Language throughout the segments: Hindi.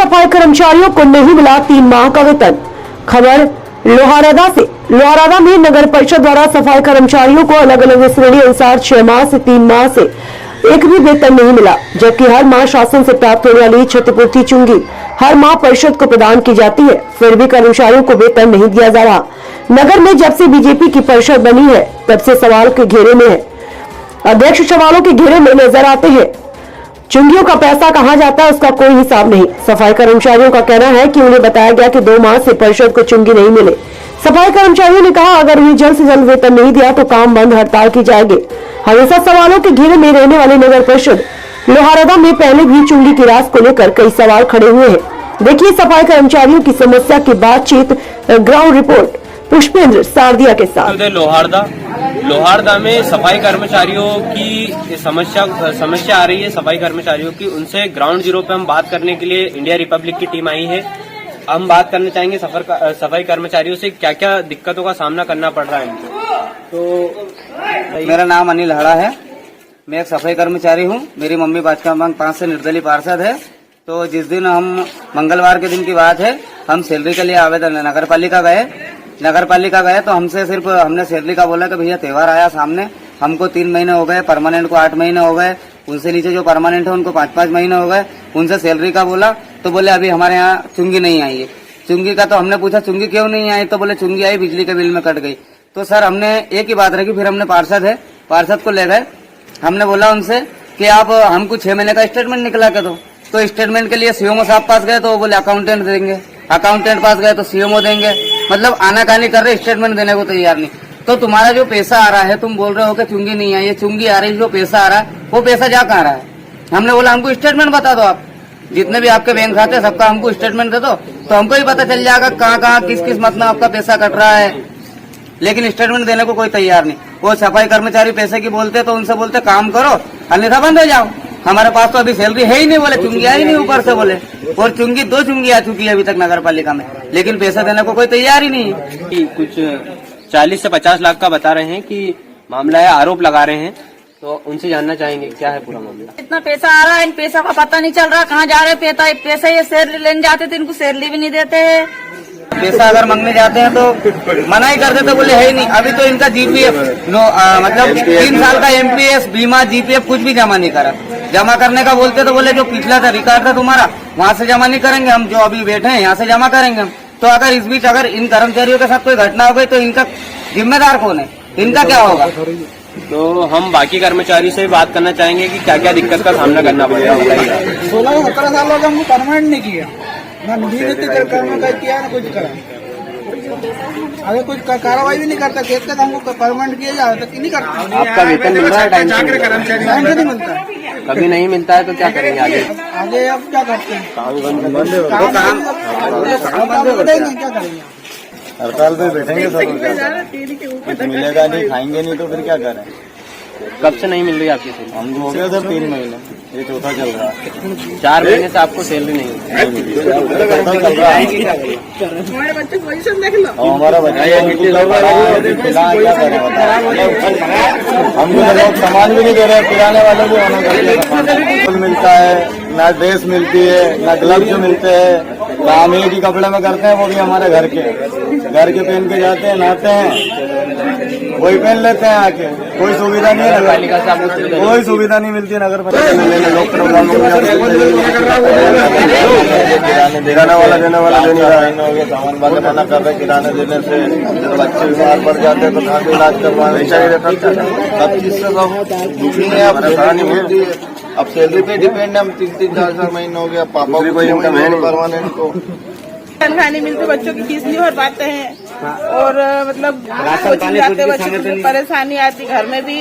सफाई कर्मचारियों को नहीं मिला 3 माह का वेतन। खबर लोहारदा से। लोहारदा में नगर परिषद द्वारा सफाई कर्मचारियों को अलग अलग श्रेणी अनुसार 6 माह से 3 माह से एक भी वेतन नहीं मिला, जबकि हर माह शासन से प्राप्त होने वाली क्षतिपूर्ति चुंगी हर माह परिषद को प्रदान की जाती है, फिर भी कर्मचारियों को वेतन नहीं दिया जा रहा। नगर में जब से बीजेपी की परिषद बनी है तब से सवालों के घेरे में है। अध्यक्ष सवालों के घेरे में नजर आते हैं। चुंगियों का पैसा कहाँ जाता है उसका कोई हिसाब नहीं। सफाई कर्मचारियों का कहना है कि उन्हें बताया गया कि 2 माह से परिषद को चुंगी नहीं मिले। सफाई कर्मचारियों ने कहा अगर उन्हें जल्द से जल्द वेतन नहीं दिया तो काम बंद हड़ताल की जाएगी। हमेशा सवालों के घेरे में रहने वाले नगर परिषद लोहारदा में पहले भी चुंगी की राशि को लेकर कई सवाल खड़े हुए हैं। देखिए सफाई कर्मचारियों की समस्या की बातचीत, ग्राउंड रिपोर्ट पुष्पेंद्र सारदिया के साथ। लोहारदा में सफाई कर्मचारियों की समस्या आ रही है। सफाई कर्मचारियों की, उनसे ग्राउंड जीरो पे हम बात करने के लिए इंडिया रिपब्लिक की टीम आई है। हम बात करना चाहेंगे सफाई कर्मचारियों से क्या क्या दिक्कतों का सामना करना पड़ रहा है इनको। तो मेरा नाम अनिल हड़ा है, मैं एक सफाई कर्मचारी हूँ। मेरी मम्मी बादशाह मांग 5 से निर्दलीय पार्षद है। तो जिस दिन हम मंगलवार के दिन की बात है, हम सैलरी के लिए आवेदन नगर पालिका गए तो हमने सैलरी का बोला कि भैया त्योहार आया सामने, हमको 3 महीने हो गए, परमानेंट को 8 महीने हो गए, उनसे नीचे जो परमानेंट है उनको 5-5 महीने हो गए। उनसे सैलरी का बोला तो बोले अभी हमारे यहाँ चुंगी नहीं आई है। चुंगी का तो हमने पूछा चुंगी क्यों नहीं आई, तो बोले चुंगी आई, बिजली के बिल में कट गई। तो सर हमने एक ही बात रखी, फिर हमने पार्षद को ले गए। हमने बोला उनसे कि आप हमको 6 महीने का स्टेटमेंट निकला के दो। तो स्टेटमेंट के लिए सीएमओ साहब पास गए तो वो बोले अकाउंटेंट देंगे, अकाउंटेंट पास गए तो सीएमओ देंगे, मतलब आनाकानी कर रहे, स्टेटमेंट देने को तैयार नहीं। तो तुम्हारा जो पैसा आ रहा है, तुम बोल रहे हो कि चुंगी नहीं आई है, चुंगी आ रही है, जो पैसा आ रहा है वो पैसा जा कहाँ रहा है। हमने बोला हमको स्टेटमेंट बता दो, आप जितने भी आपके बैंक खाते हैं सबका हमको स्टेटमेंट दे दो, तो हमको ही पता चल जाएगा कहाँ कहाँ किस किस मतलब आपका पैसा कट रहा है। लेकिन स्टेटमेंट देने को कोई तैयार नहीं। वो सफाई कर्मचारी पैसे की बोलते तो उनसे बोलते काम करो अन्यथा बंद हो जाओ। हमारे पास तो अभी सैलरी है ही नहीं, बोले चुंगी आई नहीं ऊपर से बोले। और 2 चुंगी आ चुकी है अभी तक नगर पालिका में, लेकिन पैसा देने को कोई तैयार ही नहीं है। कुछ 40 से 50 लाख का बता रहे हैं कि मामला है, आरोप लगा रहे हैं, तो उनसे जानना चाहेंगे क्या है पूरा मामला। इतना पैसा आ रहा है, इन पैसा का पता नहीं चल रहा कहाँ जा रहे पैसा। ये सैलरी लेने जाते थे, इनको सैलरी भी नहीं देते हैं। पैसा अगर मांगने जाते हैं तो मना ही कर देते, बोले है ही नहीं। अभी तो इनका जीपीएफ मतलब 3 साल का एमपीएस बीमा जीपीएफ कुछ भी जमा नहीं करा। जमा करने का बोलते तो बोले जो पिछला था रिकॉर्ड था तुम्हारा वहाँ से जमा नहीं करेंगे, हम जो अभी बैठे हैं यहाँ से जमा करेंगे हम। तो अगर इस बीच अगर इन कर्मचारियों के साथ कोई घटना हो गई तो इनका जिम्मेदार कौन है, इनका क्या होगा। तो हम बाकी कर्मचारी से बात करना चाहेंगे कि क्या क्या दिक्कत का सामना करना पड़ेगा। 16-17 साल हो गए हमको परमानेंट नहीं किया, ना निधि किया ना कुछ करा। अगर कुछ कार्रवाई भी नहीं करता, केस का हमको परमानेंट किया जाए तो नहीं करता। आपका वेतन मिल रहा है टाइम से नहीं मिलता, कभी नहीं मिलता है तो क्या करेंगे आगे अब क्या करते हैं, क्या करेंगे। हड़ताल पे बैठेंगे सब, कुछ मिलेगा नहीं, खाएंगे नहीं तो फिर क्या करें। कब से नहीं मिल रही आपकी सैलरी? हमको हो गया सर 3 महीने, ये चौथा चल रहा है। 4 महीने से आपको सैलरी नहीं हमारे बच्चे को वही सब देख लो। हमारा बच्चा हमको तो लोग सामान भी नहीं दे रहे, पिलाने वाले भी होना चाहिए। मिलता है ना, ड्रेस मिलती है ना, ग्लव्स मिलते हैं। काम एक ही कपड़े में करते हैं, वो भी हमारे घर के पहन के जाते हैं, नहाते हैं, वही पहन लेते हैं आके। कोई सुविधा नहीं है, कोई सुविधा नहीं मिलती है नगर पालिका में। किराने वाला देने वाला देने वाला सामान वाले मना कर रहे किराने देने से, बच्चे बीमार पड़ जाते हैं तो घर में इलाज करवाना चाहिए रहता। सब चीज से बहुत दुखी है, परेशानी मिलती है। अब सैलरी पे डिपेंड है, हम 3-3 4 महीने हो गया। पापा भी कोई परमानेंट को तनख्वाह नहीं मिलती, बच्चों की फीस नहीं भर पाते हैं और मतलब कोचिंग जाते बच्चों को परेशानी आती, घर में भी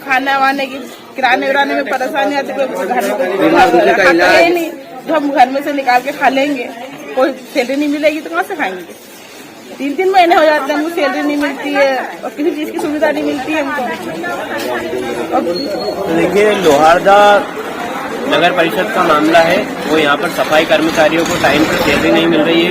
खाना वाने की किराने विराने में परेशानी आती। कोई घर में कोई नहीं, जो हम घर में से निकाल के खा लेंगे, कोई सैलरी नहीं मिलेगी तो कहाँ से खाएंगे। 3-3 महीने हो जाते हैं, हमको सैलरी नहीं मिलती है और किसी चीज की सुविधा नहीं मिलती है हमको। देखिए लोहारदा नगर परिषद का मामला है, वो यहाँ पर सफाई कर्मचारियों को टाइम पर सैलरी नहीं मिल रही है।